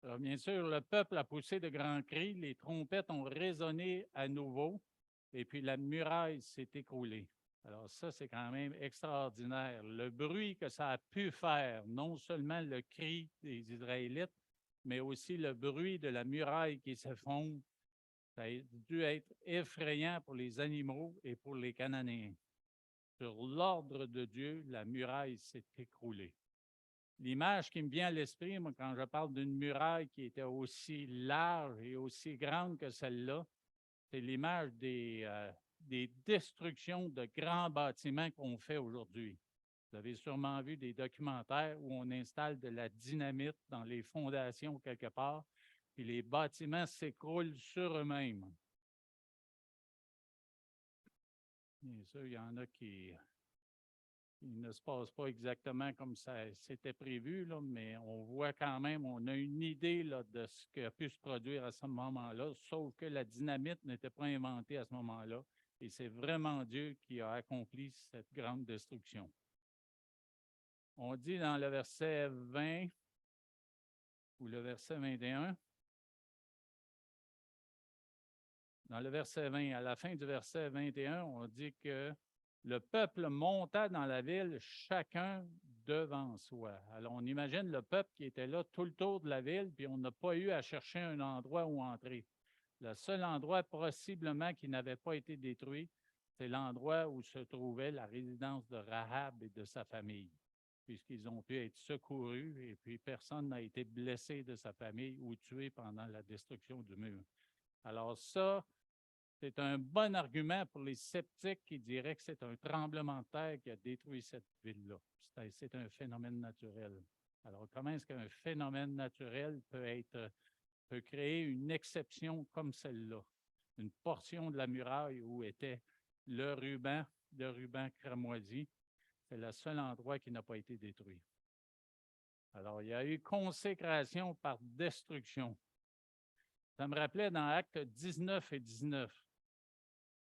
Alors, bien sûr, le peuple a poussé de grands cris, les trompettes ont résonné à nouveau, et puis la muraille s'est écroulée. Alors ça, c'est quand même extraordinaire. Le bruit que ça a pu faire, non seulement le cri des Israélites, mais aussi le bruit de la muraille qui s'effondre, ça a dû être effrayant pour les animaux et pour les Cananéens. Sur l'ordre de Dieu, la muraille s'est écroulée. L'image qui me vient à l'esprit, moi, quand je parle d'une muraille qui était aussi large et aussi grande que celle-là, c'est l'image des destructions de grands bâtiments qu'on fait aujourd'hui. Vous avez sûrement vu des documentaires où on installe de la dynamite dans les fondations quelque part, puis les bâtiments s'écroulent sur eux-mêmes. Bien sûr, il y en a qui ne se passe pas exactement comme ça c'était prévu, là, mais on voit quand même, on a une idée là, de ce qui a pu se produire à ce moment-là, sauf que la dynamite n'était pas inventée à ce moment-là. Et c'est vraiment Dieu qui a accompli cette grande destruction. On dit dans le verset 20 ou le verset 21, dans le verset 20, à la fin du verset 21, on dit que le peuple monta dans la ville, chacun devant soi. Alors, on imagine le peuple qui était là tout le tour de la ville, puis on n'a pas eu à chercher un endroit où entrer. Le seul endroit possiblement qui n'avait pas été détruit, c'est l'endroit où se trouvait la résidence de Rahab et de sa famille, puisqu'ils ont pu être secourus et puis personne n'a été blessé de sa famille ou tué pendant la destruction du mur. Alors ça, c'est un bon argument pour les sceptiques qui diraient que c'est un tremblement de terre qui a détruit cette ville-là. C'est un phénomène naturel. Alors, comment est-ce qu'un phénomène naturel peut créer une exception comme celle-là? Une portion de la muraille où était le ruban cramoisi, c'est le seul endroit qui n'a pas été détruit. Alors, il y a eu consécration par destruction. Ça me rappelait dans Actes 19 et 19.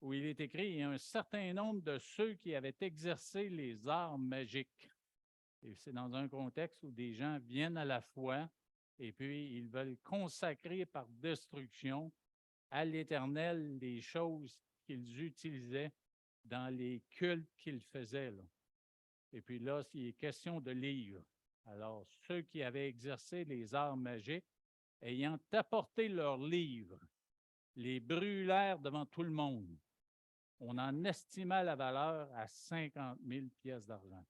Où il est écrit, il y a un certain nombre de ceux qui avaient exercé les arts magiques. Et c'est dans un contexte où des gens viennent à la foi et puis ils veulent consacrer par destruction à l'Éternel les choses qu'ils utilisaient dans les cultes qu'ils faisaient, là. Et puis là, il est question de livres. Alors, ceux qui avaient exercé les arts magiques, ayant apporté leurs livres, les brûlèrent devant tout le monde. On en estima la valeur à 50 000 pièces d'argent.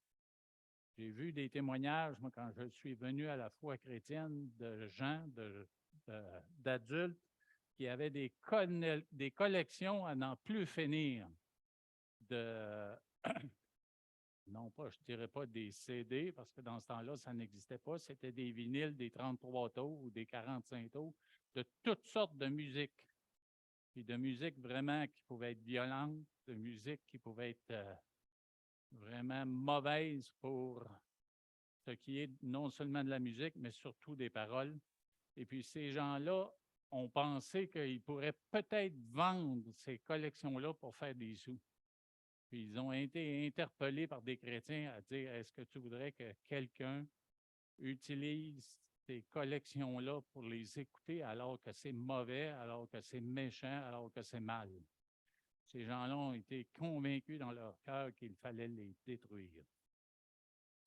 J'ai vu des témoignages, moi, quand je suis venu à la foi chrétienne, de gens, d'adultes, qui avaient des collections à n'en plus finir de, non pas, je ne dirais pas des CD, parce que dans ce temps-là, ça n'existait pas. C'était des vinyles, des 33 tours ou des 45 tours, de toutes sortes de musique. Puis de musique vraiment qui pouvait être violente, de musique qui pouvait être vraiment mauvaise pour ce qui est non seulement de la musique, mais surtout des paroles. Et puis ces gens-là ont pensé qu'ils pourraient peut-être vendre ces collections-là pour faire des sous. Puis ils ont été interpellés par des chrétiens à dire, est-ce que tu voudrais que quelqu'un utilise ces collections-là pour les écouter alors que c'est mauvais, alors que c'est méchant, alors que c'est mal? Ces gens-là ont été convaincus dans leur cœur qu'il fallait les détruire.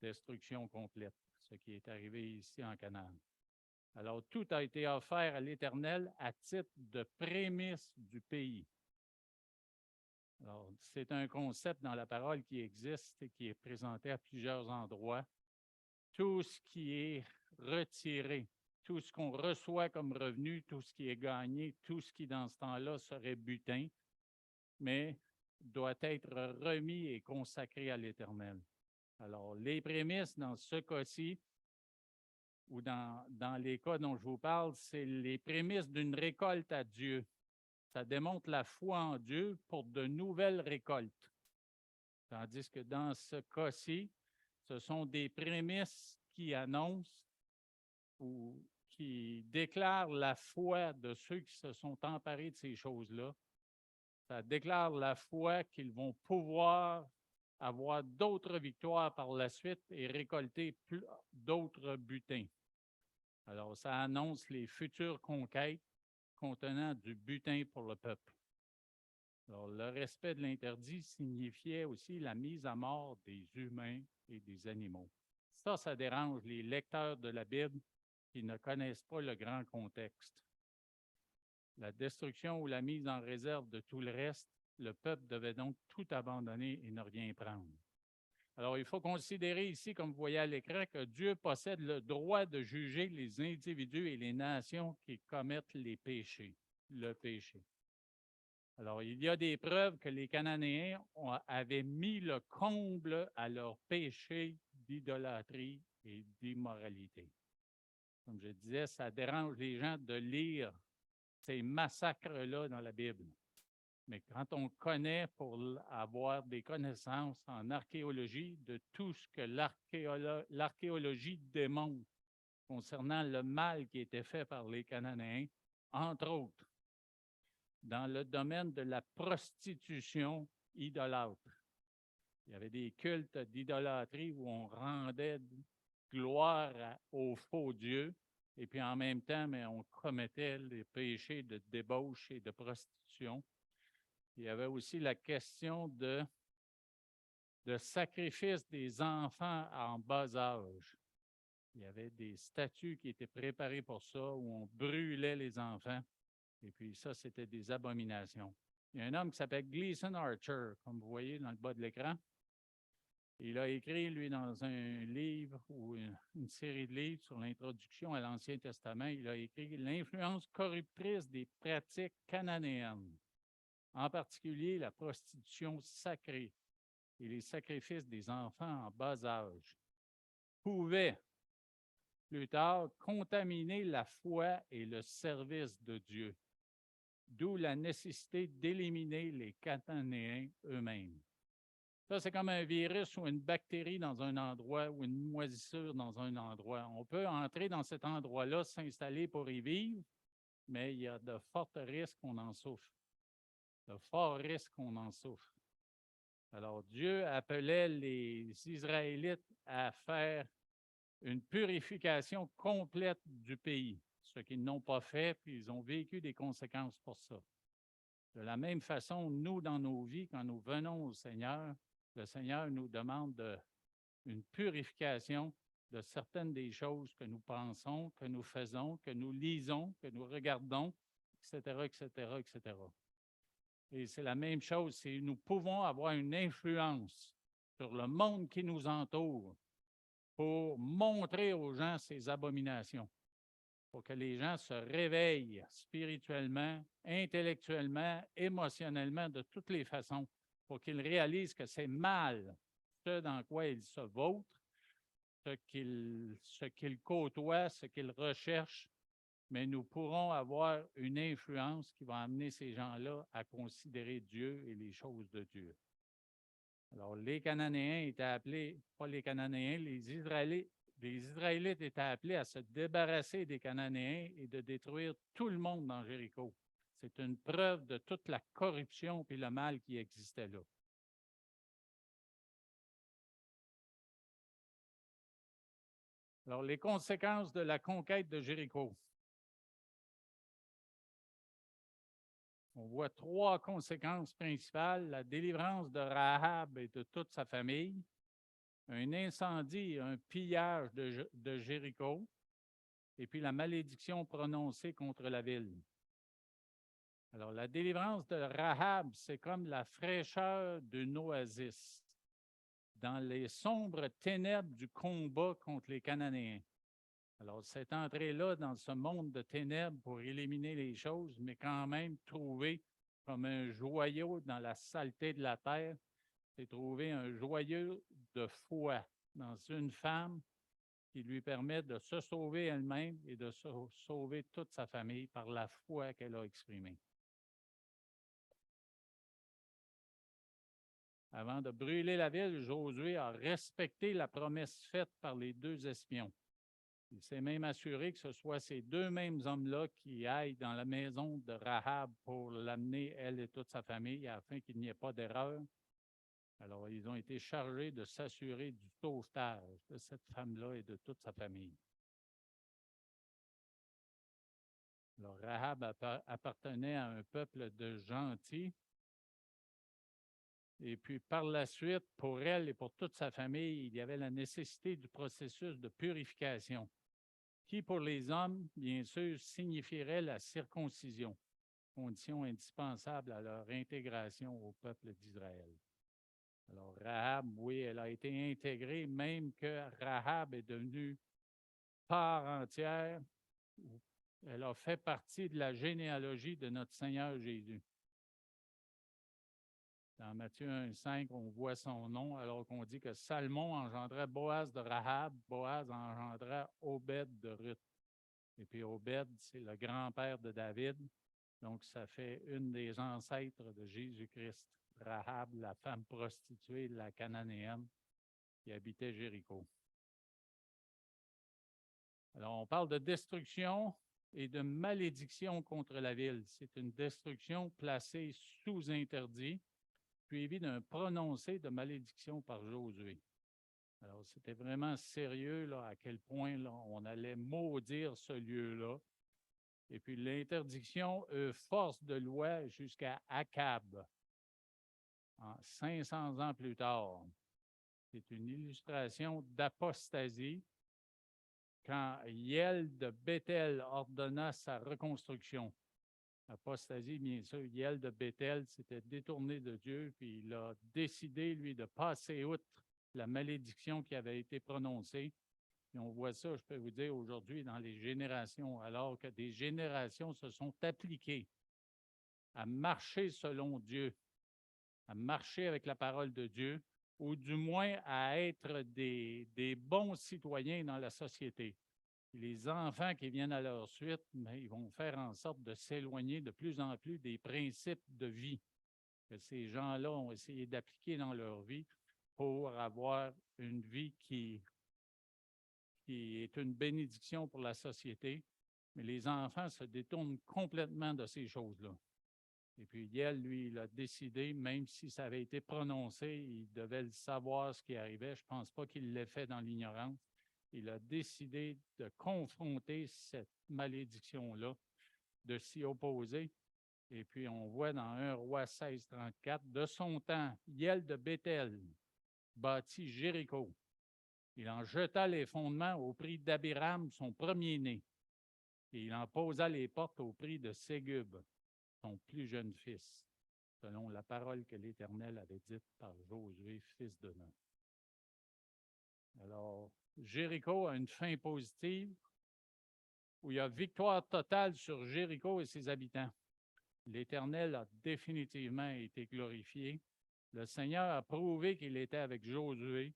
Destruction complète, ce qui est arrivé ici en Canaan. Alors, tout a été offert à l'Éternel à titre de prémisse du pays. Alors, c'est un concept dans la parole qui existe et qui est présenté à plusieurs endroits. Tout ce qui est retiré, tout ce qu'on reçoit comme revenu, tout ce qui est gagné, tout ce qui, dans ce temps-là, serait butin, mais doit être remis et consacré à l'Éternel. Alors, les prémices, dans ce cas-ci, ou dans les cas dont je vous parle, c'est les prémices d'une récolte à Dieu. Ça démontre la foi en Dieu pour de nouvelles récoltes. Tandis que dans ce cas-ci, ce sont des prémices qui annoncent ou qui déclarent la foi de ceux qui se sont emparés de ces choses-là. Ça déclare la foi qu'ils vont pouvoir avoir d'autres victoires par la suite et récolter d'autres butins. Alors, ça annonce les futures conquêtes contenant du butin pour le peuple. Alors, le respect de l'interdit signifiait aussi la mise à mort des humains et des animaux. Ça dérange les lecteurs de la Bible qui ne connaissent pas le grand contexte. La destruction ou la mise en réserve de tout le reste, le peuple devait donc tout abandonner et ne rien prendre. Alors, il faut considérer ici, comme vous voyez à l'écran, que Dieu possède le droit de juger les individus et les nations qui commettent les péchés, le péché. Alors, il y a des preuves que les Cananéens avaient mis le comble à leur péché d'idolâtrie et d'immoralité. Comme je disais, ça dérange les gens de lire ces massacres-là dans la Bible. Mais quand on connaît pour avoir des connaissances en archéologie de tout ce que l'archéologie démontre concernant le mal qui était fait par les Cananéens, entre autres, dans le domaine de la prostitution idolâtre. Il y avait des cultes d'idolâtrie où on rendait gloire aux faux dieux et puis en même temps, mais on commettait les péchés de débauche et de prostitution. Il y avait aussi la question de sacrifice des enfants en bas âge. Il y avait des statues qui étaient préparées pour ça, où on brûlait les enfants. Et puis ça, c'était des abominations. Il y a un homme qui s'appelle Gleason Archer, comme vous voyez dans le bas de l'écran. Il a écrit, lui, dans un livre ou une série de livres sur l'introduction à l'Ancien Testament, il a écrit « L'influence corruptrice des pratiques cananéennes, en particulier la prostitution sacrée et les sacrifices des enfants en bas âge, pouvaient plus tard contaminer la foi et le service de Dieu, d'où la nécessité d'éliminer les Cananéens eux-mêmes. » Ça, c'est comme un virus ou une bactérie dans un endroit ou une moisissure dans un endroit. On peut entrer dans cet endroit-là, s'installer pour y vivre, mais il y a de forts risques qu'on en souffre. De forts risques qu'on en souffre. Alors, Dieu appelait les Israélites à faire une purification complète du pays, ce qu'ils n'ont pas fait, puis ils ont vécu des conséquences pour ça. De la même façon, nous, dans nos vies, quand nous venons au Seigneur, le Seigneur nous demande une purification de certaines des choses que nous pensons, que nous faisons, que nous lisons, que nous regardons, etc., etc., etc. Et c'est la même chose, c'est nous pouvons avoir une influence sur le monde qui nous entoure pour montrer aux gens ces abominations, pour que les gens se réveillent spirituellement, intellectuellement, émotionnellement, de toutes les façons, pour qu'ils réalisent que c'est mal ce dans quoi ils se vautrent, ce qu'ils côtoient, ce qu'ils recherchent, mais nous pourrons avoir une influence qui va amener ces gens-là à considérer Dieu et les choses de Dieu. Alors, les Cananéens étaient appelés, pas les Cananéens, les Israélites étaient appelés à se débarrasser des Cananéens et de détruire tout le monde dans Jéricho. C'est une preuve de toute la corruption et le mal qui existait là. Alors, les conséquences de la conquête de Jéricho. On voit trois conséquences principales: la délivrance de Rahab et de toute sa famille, un incendie, un pillage de Jéricho, et puis la malédiction prononcée contre la ville. Alors, la délivrance de Rahab, c'est comme la fraîcheur d'une oasis dans les sombres ténèbres du combat contre les Cananéens. Alors, cette entrée-là dans ce monde de ténèbres pour éliminer les choses, mais quand même trouver comme un joyau dans la saleté de la terre, c'est trouver un joyau de foi dans une femme qui lui permet de se sauver elle-même et de sauver toute sa famille par la foi qu'elle a exprimée. Avant de brûler la ville, Josué a respecté la promesse faite par les deux espions. Il s'est même assuré que ce soit ces deux mêmes hommes-là qui aillent dans la maison de Rahab pour l'amener, elle et toute sa famille, afin qu'il n'y ait pas d'erreur. Alors, ils ont été chargés de s'assurer du sauvetage de cette femme-là et de toute sa famille. Alors, Rahab appartenait à un peuple de gentils. Et puis, par la suite, pour elle et pour toute sa famille, il y avait la nécessité du processus de purification, qui, pour les hommes, bien sûr, signifierait la circoncision, condition indispensable à leur intégration au peuple d'Israël. Alors, Rahab, oui, elle a été intégrée, même que Rahab est devenue part entière. Elle a fait partie de la généalogie de notre Seigneur Jésus. Dans Matthieu 1,5, on voit son nom, alors qu'on dit que Salmon engendrait Boaz de Rahab, Boaz engendra Obed de Ruth. Et puis Obed, c'est le grand-père de David, donc ça fait une des ancêtres de Jésus-Christ, Rahab, la femme prostituée, la cananéenne, qui habitait Jéricho. Alors, on parle de destruction et de malédiction contre la ville. C'est une destruction placée sous interdit, suivi d'un prononcé de malédiction par Josué. Alors, c'était vraiment sérieux là, à quel point là, on allait maudire ce lieu-là. Et puis, l'interdiction force de loi jusqu'à Akab, 500 ans plus tard. C'est une illustration d'apostasie quand Hiel de Béthel ordonna sa reconstruction. Apostasie, bien sûr, Hiel de Béthel s'était détourné de Dieu, puis il a décidé, lui, de passer outre la malédiction qui avait été prononcée. Et on voit ça, je peux vous dire, aujourd'hui dans les générations, alors que des générations se sont appliquées à marcher selon Dieu, à marcher avec la parole de Dieu, ou du moins à être des bons citoyens dans la société. Les enfants qui viennent à leur suite, mais ils vont faire en sorte de s'éloigner de plus en plus des principes de vie que ces gens-là ont essayé d'appliquer dans leur vie pour avoir une vie qui est une bénédiction pour la société. Mais les enfants se détournent complètement de ces choses-là. Et puis, Hiel, lui, il a décidé, même si ça avait été prononcé, il devait le savoir ce qui arrivait. Je ne pense pas qu'il l'ait fait dans l'ignorance. Il a décidé de confronter cette malédiction-là, de s'y opposer. Et puis, on voit dans 1 Roi 16, 34, de son temps, Hiel de Béthel bâtit Jéricho. Il en jeta les fondements au prix d'Abiram, son premier-né, et il en posa les portes au prix de Ségub, son plus jeune fils, selon la parole que l'Éternel avait dite par Josué, fils de Nun. Alors, Jéricho a une fin positive où il y a victoire totale sur Jéricho et ses habitants. L'Éternel a définitivement été glorifié. Le Seigneur a prouvé qu'il était avec Josué.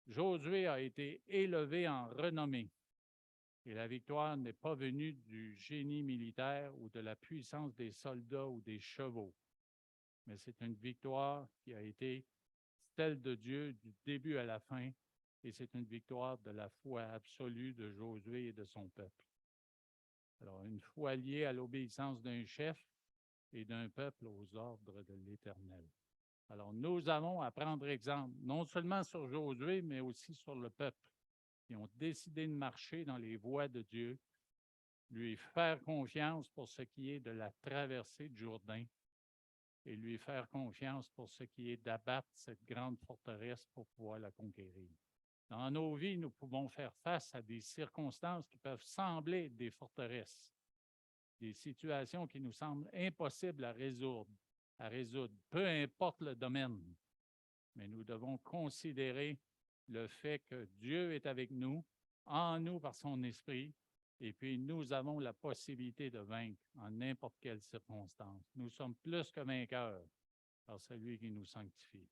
Josué a été élevé en renommée. Et la victoire n'est pas venue du génie militaire ou de la puissance des soldats ou des chevaux, mais c'est une victoire qui a été celle de Dieu du début à la fin, et c'est une victoire de la foi absolue de Josué et de son peuple. Alors, une foi liée à l'obéissance d'un chef et d'un peuple aux ordres de l'Éternel. Alors, nous avons à prendre exemple, non seulement sur Josué, mais aussi sur le peuple, qui ont décidé de marcher dans les voies de Dieu, lui faire confiance pour ce qui est de la traversée du Jourdain et lui faire confiance pour ce qui est d'abattre cette grande forteresse pour pouvoir la conquérir. Dans nos vies, nous pouvons faire face à des circonstances qui peuvent sembler être des forteresses, des situations qui nous semblent impossibles à résoudre, peu importe le domaine. Mais nous devons considérer le fait que Dieu est avec nous, en nous par son esprit, et puis nous avons la possibilité de vaincre en n'importe quelle circonstance. Nous sommes plus que vainqueurs par celui qui nous sanctifie.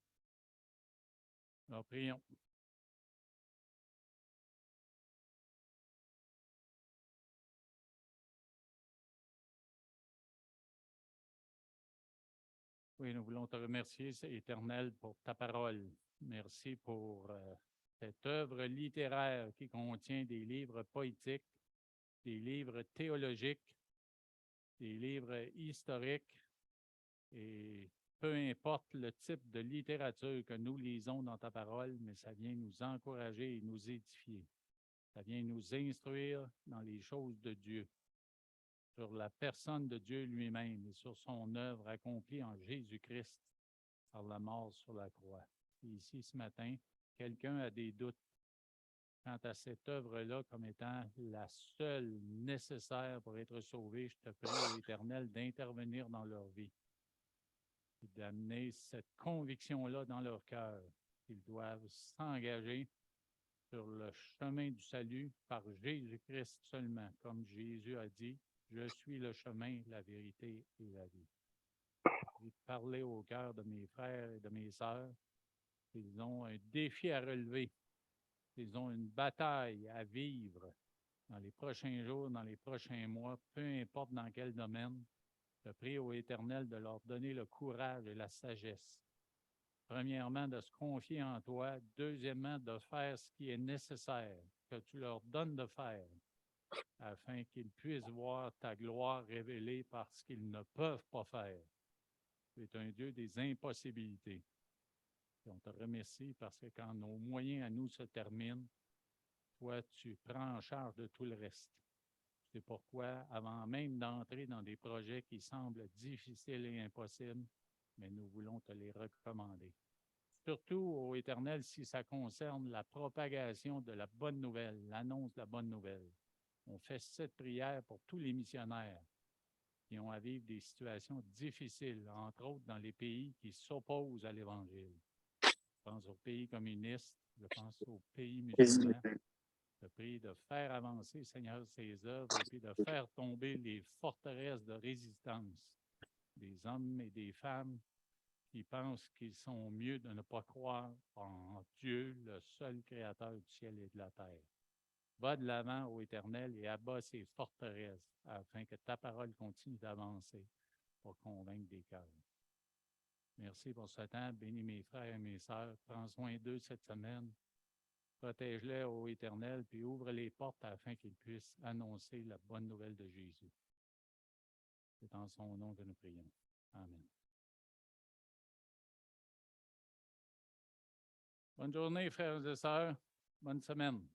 Alors prions. Oui, nous voulons te remercier, Éternel, pour ta parole. Merci pour cette œuvre littéraire qui contient des livres poétiques, des livres théologiques, des livres historiques, et peu importe le type de littérature que nous lisons dans ta parole, mais ça vient nous encourager et nous édifier. Ça vient nous instruire dans les choses de Dieu, sur la personne de Dieu lui-même et sur son œuvre accomplie en Jésus-Christ par la mort sur la croix. Et ici, ce matin, quelqu'un a des doutes quant à cette œuvre-là comme étant la seule nécessaire pour être sauvé. Je te prie, ô Éternel, d'intervenir dans leur vie et d'amener cette conviction-là dans leur cœur qu'ils doivent s'engager sur le chemin du salut par Jésus-Christ seulement, comme Jésus a dit, « Je suis le chemin, la vérité et la vie ». J'ai parlé au cœur de mes frères et de mes sœurs. Ils ont un défi à relever. Ils ont une bataille à vivre dans les prochains jours, dans les prochains mois, peu importe dans quel domaine. Je prie au Éternel de leur donner le courage et la sagesse. Premièrement, de se confier en toi. Deuxièmement, de faire ce qui est nécessaire, que tu leur donnes de faire, afin qu'ils puissent voir ta gloire révélée par ce qu'ils ne peuvent pas faire. Tu es un Dieu des impossibilités. Et on te remercie parce que quand nos moyens à nous se terminent, toi, tu prends en charge de tout le reste. C'est pourquoi, avant même d'entrer dans des projets qui semblent difficiles et impossibles, mais nous voulons te les recommander. Surtout, ô Éternel, si ça concerne la propagation de la bonne nouvelle, l'annonce de la bonne nouvelle. On fait cette prière pour tous les missionnaires qui ont à vivre des situations difficiles, entre autres dans les pays qui s'opposent à l'Évangile. Je pense aux pays communistes, je pense aux pays musulmans. Je prie de faire avancer, Seigneur, ces œuvres et puis de faire tomber les forteresses de résistance des hommes et des femmes qui pensent qu'ils sont mieux de ne pas croire en Dieu, le seul créateur du ciel et de la terre. Va de l'avant, ô Éternel, et abat ces forteresses afin que ta parole continue d'avancer pour convaincre des cœurs. Merci pour ce temps. Bénis mes frères et mes sœurs. Prends soin d'eux cette semaine. Protège-les, ô Éternel, puis ouvre les portes afin qu'ils puissent annoncer la bonne nouvelle de Jésus. C'est en son nom que nous prions. Amen. Bonne journée, frères et sœurs. Bonne semaine.